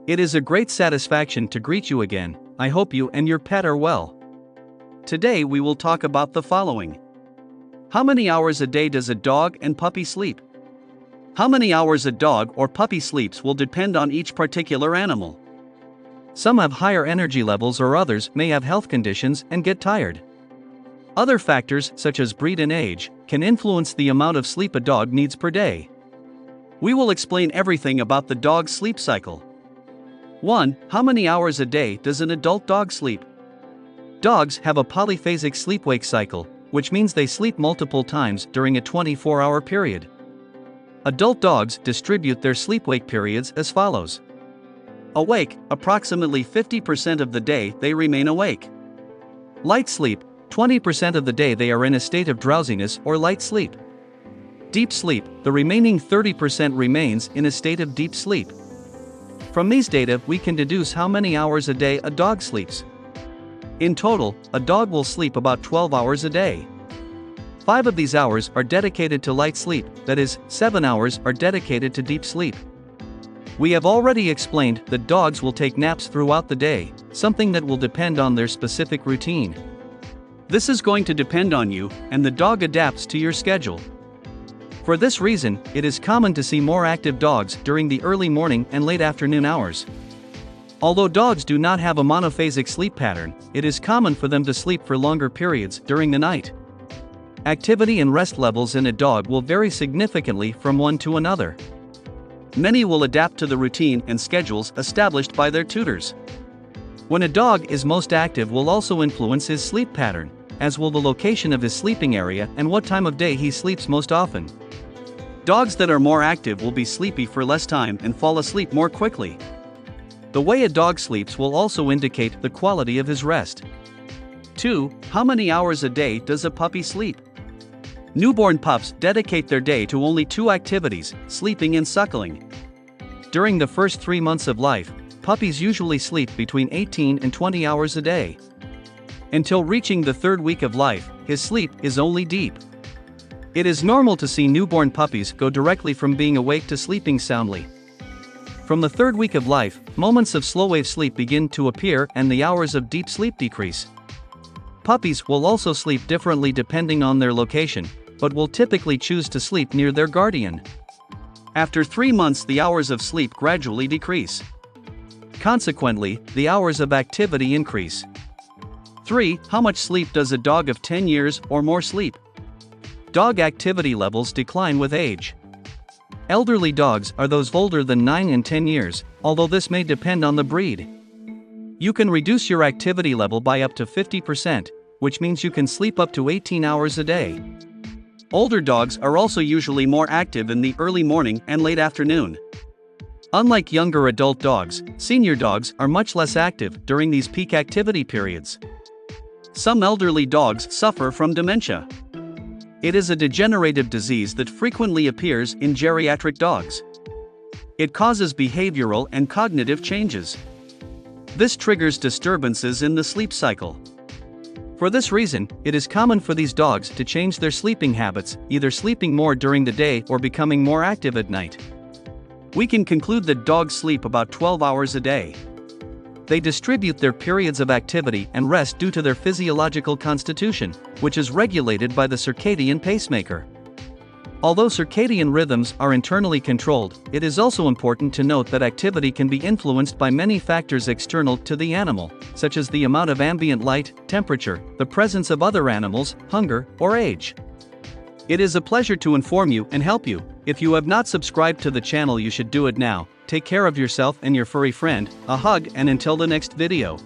It is a great satisfaction to greet you again. I hope you and your pet are well. Today we will talk about the following. How many hours a day does a dog and puppy sleep? How many hours a dog or puppy sleeps will depend on each particular animal. Some have higher energy levels, or others may have health conditions and get tired. Other factors, such as breed and age, can influence the amount of sleep a dog needs per day. We will explain everything about the dog's sleep cycle. 1. How many hours a day does an adult dog sleep? Dogs have a polyphasic sleep-wake cycle, which means they sleep multiple times during a 24-hour period. Adult dogs distribute their sleep-wake periods as follows. Awake, approximately 50% of the day they remain awake. Light sleep, 20% of the day they are in a state of drowsiness or light sleep. Deep sleep, the remaining 30% remains in a state of deep sleep. From these data, we can deduce how many hours a day a dog sleeps. In total, a dog will sleep about 12 hours a day. 5 of these hours are dedicated to light sleep, that is, 7 hours are dedicated to deep sleep. We have already explained that dogs will take naps throughout the day, something that will depend on their specific routine. This is going to depend on you, and the dog adapts to your schedule. For this reason, it is common to see more active dogs during the early morning and late afternoon hours. Although dogs do not have a monophasic sleep pattern, it is common for them to sleep for longer periods during the night. Activity and rest levels in a dog will vary significantly from one to another. Many will adapt to the routine and schedules established by their tutors. When a dog is most active will also influence his sleep pattern, as will the location of his sleeping area and what time of day he sleeps most often. Dogs that are more active will be sleepy for less time and fall asleep more quickly. The way a dog sleeps will also indicate the quality of his rest. 2. How many hours a day does a puppy sleep? Newborn pups dedicate their day to only 2 activities, sleeping and suckling. During the first 3 months of life, puppies usually sleep between 18 and 20 hours a day. Until reaching the 3rd week of life, his sleep is only deep. It is normal to see newborn puppies go directly from being awake to sleeping soundly. From the 3rd week of life, moments of slow-wave sleep begin to appear and the hours of deep sleep decrease. Puppies will also sleep differently depending on their location, but will typically choose to sleep near their guardian. After 3 months, the hours of sleep gradually decrease. Consequently, the hours of activity increase. 3. How much sleep does a dog of 10 years or more sleep? Dog activity levels decline with age. Elderly dogs are those older than 9 and 10 years, although this may depend on the breed. You can reduce your activity level by up to 50%, which means you can sleep up to 18 hours a day. Older dogs are also usually more active in the early morning and late afternoon. Unlike younger adult dogs, senior dogs are much less active during these peak activity periods. Some elderly dogs suffer from dementia. It is a degenerative disease that frequently appears in geriatric dogs. It causes behavioral and cognitive changes. This triggers disturbances in the sleep cycle. For this reason, it is common for these dogs to change their sleeping habits, either sleeping more during the day or becoming more active at night. We can conclude that dogs sleep about 12 hours a day. They distribute their periods of activity and rest due to their physiological constitution, which is regulated by the circadian pacemaker. Although circadian rhythms are internally controlled, it is also important to note that activity can be influenced by many factors external to the animal, such as the amount of ambient light, temperature, the presence of other animals, hunger, or age. It is a pleasure to inform you and help you. If you have not subscribed to the channel, you should do it now. Take care of yourself and your furry friend. A hug, and until the next video.